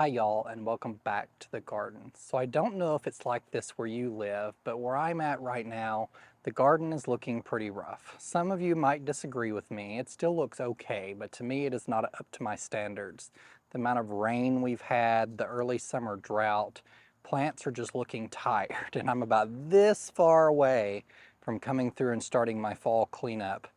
Hi y'all, and welcome back to the garden. So I don't know if it's like this where you live, but where I'm at right now, the garden is looking pretty rough. Some of you might disagree with me. It still looks okay, but to me it is not up to my standards. The amount of rain we've had, the early summer drought, plants are just looking tired, and I'm about this far away from coming through and starting my fall cleanup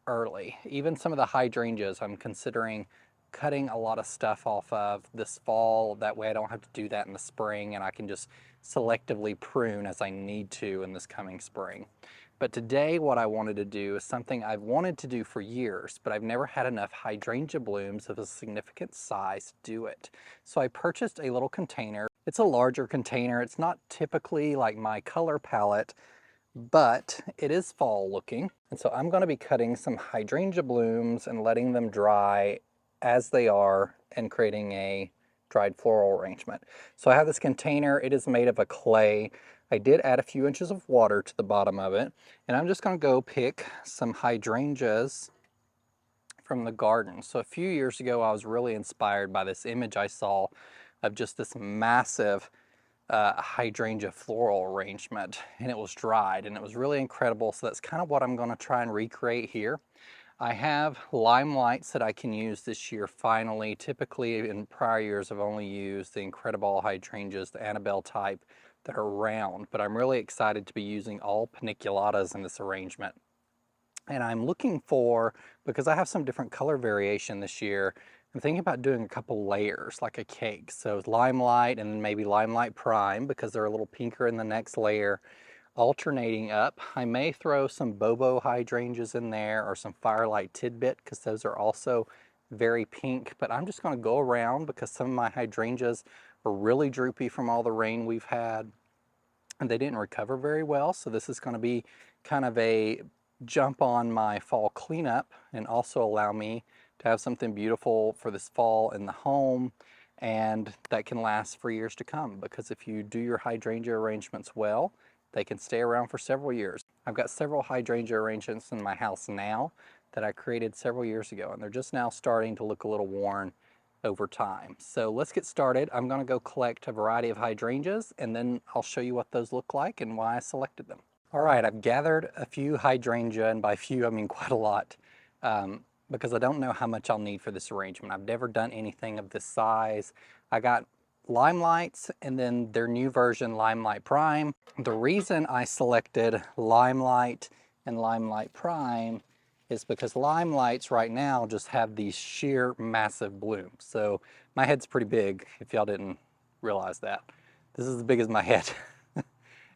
early. Even some of the hydrangeas I'm considering cutting a lot of stuff off of this fall. That way I don't have to do that in the spring and I can just selectively prune as I need to in this coming spring. But today what I wanted to do is something I've wanted to do for years, but I've never had enough hydrangea blooms of a significant size to do it. So I purchased a little container. It's a larger container. It's not typically like my color palette, but it is fall looking. And so I'm going to be cutting some hydrangea blooms and letting them dry as they are and creating a dried floral arrangement. So I have this container. It is made of a clay. I did add a few inches of water to the bottom of it, and I'm just going to go pick some hydrangeas from the garden. So a few years ago I was really inspired by this image I saw of just this massive hydrangea floral arrangement, and it was dried and it was really incredible. So that's kind of what I'm going to try and recreate here. I have Limelights that I can use this year finally. Typically in prior years I've only used the Incredible hydrangeas, the Annabelle type that are round, but I'm really excited to be using all paniculatas in this arrangement. And I'm looking for, because I have some different color variation this year, I'm thinking about doing a couple layers like a cake. So Limelight and then maybe Limelight Prime, because they're a little pinker in the next layer, alternating up. I may throw some Bobo hydrangeas in there or some Firelight Tidbit, because those are also very pink. But I'm just going to go around because some of my hydrangeas are really droopy from all the rain we've had and they didn't recover very well. So this is going to be kind of a jump on my fall cleanup and also allow me to have something beautiful for this fall in the home and that can last for years to come, because if you do your hydrangea arrangements well, they can stay around for several years. I've got several hydrangea arrangements in my house now that I created several years ago, and they're just now starting to look a little worn over time. So let's get started. I'm going to go collect a variety of hydrangeas, and then I'll show you what those look like and why I selected them. All right, I've gathered a few hydrangea, and by few I mean quite a lot, because I don't know how much I'll need for this arrangement. I've never done anything of this size. I got Limelights and then their new version, Limelight Prime. The reason I selected Limelight and Limelight Prime is because Limelights right now just have these sheer massive blooms. So my head's pretty big, if y'all didn't realize that. This is as big as my head.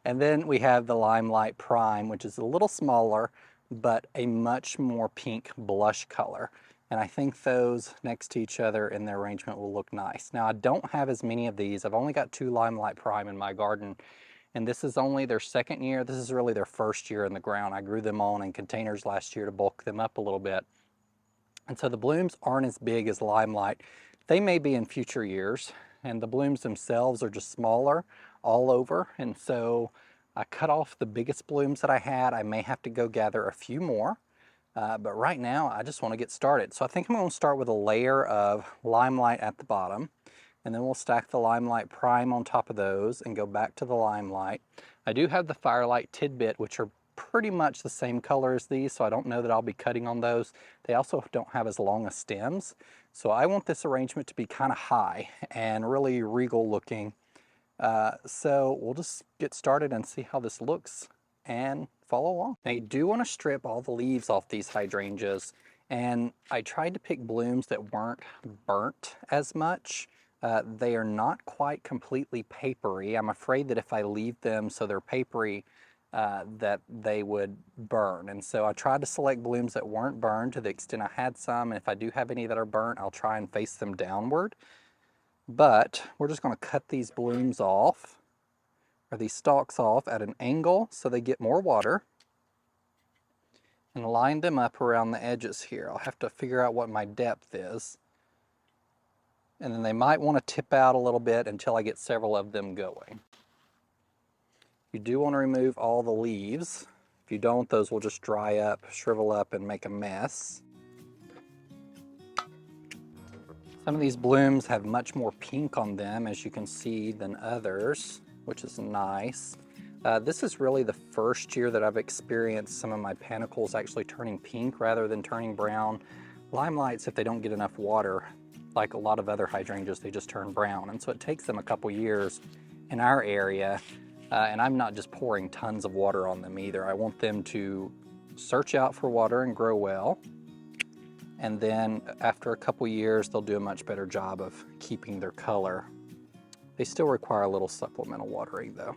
And then we have the Limelight Prime, which is a little smaller, but a much more pink blush color. And I think those next to each other in the arrangement will look nice. Now I don't have as many of these. I've only got 2 Limelight Prime in my garden, and this is only their second year. This is really their first year in the ground. I grew them on in containers last year to bulk them up a little bit. And so the blooms aren't as big as Limelight. They may be in future years, and the blooms themselves are just smaller all over. And so I cut off the biggest blooms that I had. I may have to go gather a few more. But right now, I just want to get started. So I think I'm going to start with a layer of Limelight at the bottom, and then we'll stack the Limelight Prime on top of those and go back to the Limelight. I do have the Firelight Tidbit, which are pretty much the same color as these, so I don't know that I'll be cutting on those. They also don't have as long as stems. So I want this arrangement to be kind of high and really regal looking. So we'll just get started and see how this looks and follow along. Now you do want to strip all the leaves off these hydrangeas, and I tried to pick blooms that weren't burnt as much. They are not quite completely papery. I'm afraid that if I leave them so they're papery, that they would burn. And so I tried to select blooms that weren't burned to the extent I had some, and if I do have any that are burnt, I'll try and face them downward. But we're just going to cut these blooms off, or these stalks off at an angle so they get more water, and line them up around the edges here. I'll have to figure out what my depth is. And then they might want to tip out a little bit until I get several of them going. You do want to remove all the leaves. If you don't, those will just dry up, shrivel up, and make a mess. Some of these blooms have much more pink on them, as you can see, than others, which is nice. This is really the first year that I've experienced some of my panicles actually turning pink rather than turning brown. Limelights, if they don't get enough water, like a lot of other hydrangeas, they just turn brown. And so it takes them a couple years in our area. And I'm not just pouring tons of water on them either. I want them to search out for water and grow well. And then after a couple years, they'll do a much better job of keeping their color. They still require a little supplemental watering though.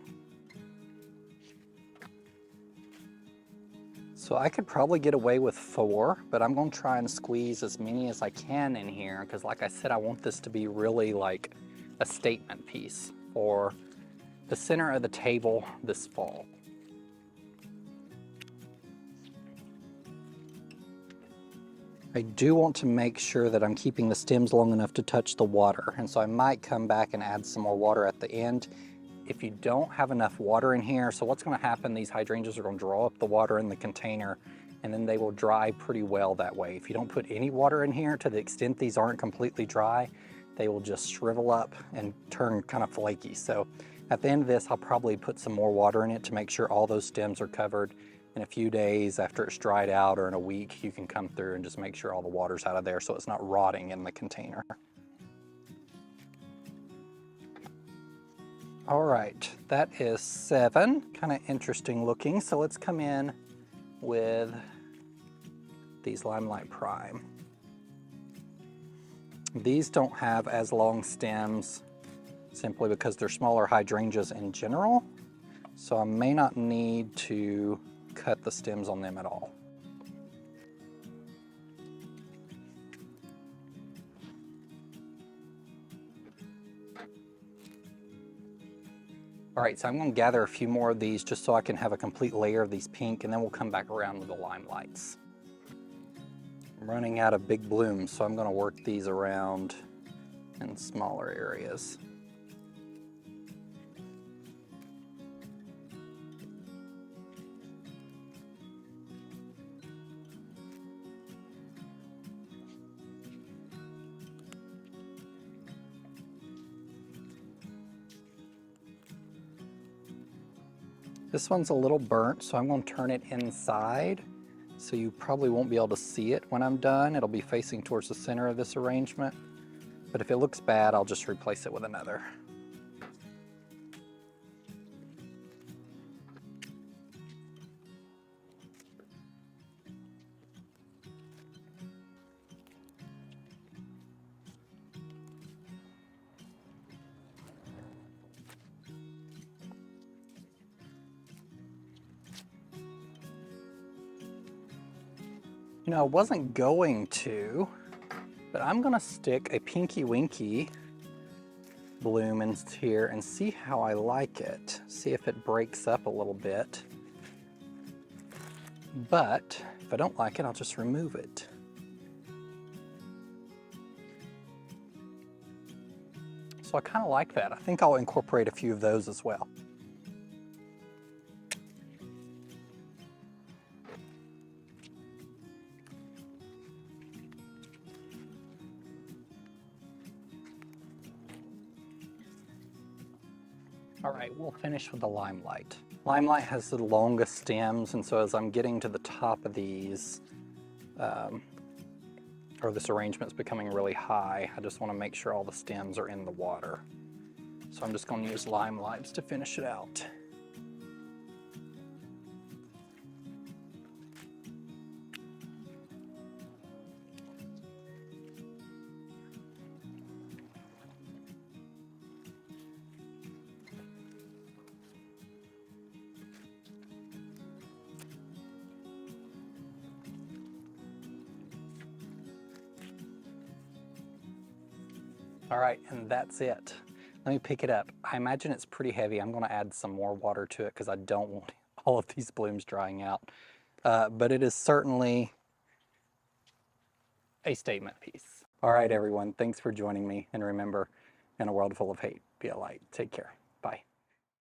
So I could probably get away with 4, but I'm gonna try and squeeze as many as I can in here, because like I said, I want this to be really like a statement piece for the center of the table this fall. I do want to make sure that I'm keeping the stems long enough to touch the water, and so I might come back and add some more water at the end. If you don't have enough water in here, so what's going to happen, these hydrangeas are going to draw up the water in the container, and then they will dry pretty well that way. If you don't put any water in here, to the extent these aren't completely dry, they will just shrivel up and turn kind of flaky. So at the end of this, I'll probably put some more water in it to make sure all those stems are covered. In a few days after it's dried out, or in a week, you can come through and just make sure all the water's out of there so it's not rotting in the container. All right, that is 7, kind of interesting looking. So let's come in with these Limelight Prime. These don't have as long stems simply because they're smaller hydrangeas in general. So I may not need to cut the stems on them at all. All right, so I'm going to gather a few more of these just so I can have a complete layer of these pink, and then we'll come back around with the Limelights. I'm running out of big blooms, so I'm going to work these around in smaller areas. This one's a little burnt, so I'm going to turn it inside, so you probably won't be able to see it when I'm done. It'll be facing towards the center of this arrangement, but if it looks bad, I'll just replace it with another. You know, I wasn't going to, but I'm gonna stick a Pinky Winky bloom in here and see how I like it. See if it breaks up a little bit. But if I don't like it, I'll just remove it. So I kind of like that. I think I'll incorporate a few of those as well. All right, we'll finish with the Limelight. Limelight has the longest stems, and so as I'm getting to the top of these, or this arrangement's becoming really high, I just want to make sure all the stems are in the water. So I'm just going to use Limelights to finish it out. All right, and that's it. Let me pick it up. I imagine it's pretty heavy. I'm gonna add some more water to it because I don't want all of these blooms drying out. But it is certainly a statement piece. All right, everyone, thanks for joining me. And remember, in a world full of hate, be a light. Take care.